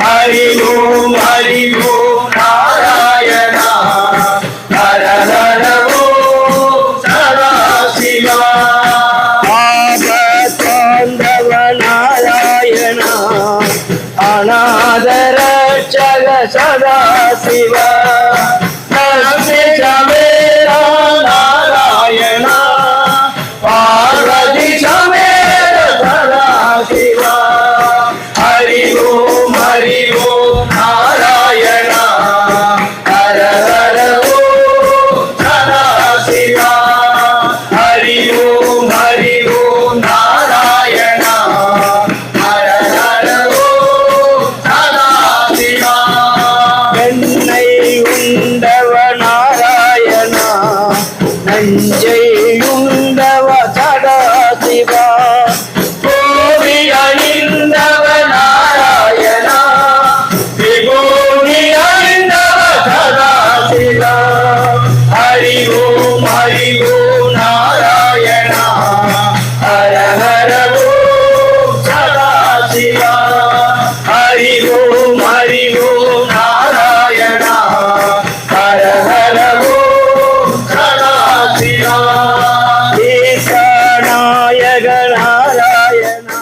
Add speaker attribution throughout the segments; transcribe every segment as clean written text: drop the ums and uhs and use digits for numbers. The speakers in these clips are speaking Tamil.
Speaker 1: ஹரி ஓம் நாராயணா ஹர ஹர ஓம் சதா சிவா
Speaker 2: ஆபத்தாண்டவ நாராயணா அநாதரட்சக சதா சிவா
Speaker 1: சமேரா நாராயணா பார்வதி சமேர சதா சிவா ஹரி ஓம் நாராயணா ஹர ஹர ஓம் சதா சிவா ஹரி ஓம் நாராயணா ஹர ஹர ஓம் சதா சிவா
Speaker 2: என்னை உண்டவ நாராயணா நஞ்சை உண்டவ சதா சிவா
Speaker 1: கோவி அணிந்தவ நாராயணா விபூதி அணிந்தவ சதா சிவா ஹரி ஓம் நாராயணா ஹர ஹர ஓம் சதா சிவா ஹரி ஓம் நாராயணா ஹர ஹர ஓம் சதா சிவா
Speaker 2: ஈசாநாயக நாராயணா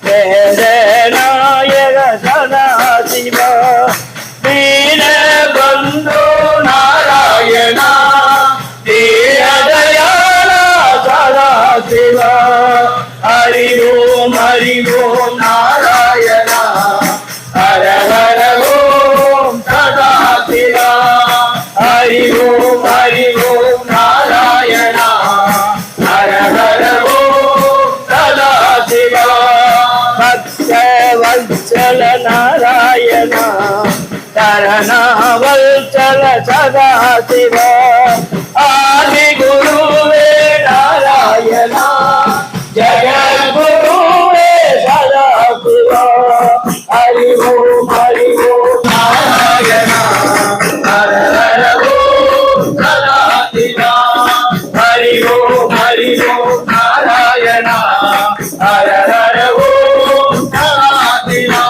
Speaker 2: வேதநாயக சதா சிவா
Speaker 1: பந்தோ நாராயணா தீரதயாளா சதா சிவா ஹரி ஓம் நாராயணா ஹர ஹர ஓம் சதா சிவா ஹரி ஓம் நாராயணா ஹர ஹர ஓம் சதா சிவா
Speaker 2: பக்த வத்சல நாராயணா தரணாவல்சல சதா சிவா
Speaker 1: ஆதி குருவே நாராயணா ஜகத்குருவே சதா சிவா ஹரி ஓம் நாராயணா ஹர ஹர ஓம் சதா சிவா ஹரி ஓம் நாராயணா ஹர ஹர ஓம் சதா சிவா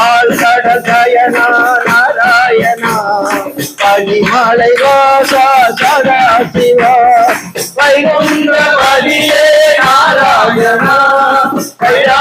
Speaker 2: ஆழ்கடசயனா நாராயணா பனிமலை வாசா சதா சிவா
Speaker 1: வைகுண்டபதியே நாராயணா கைலா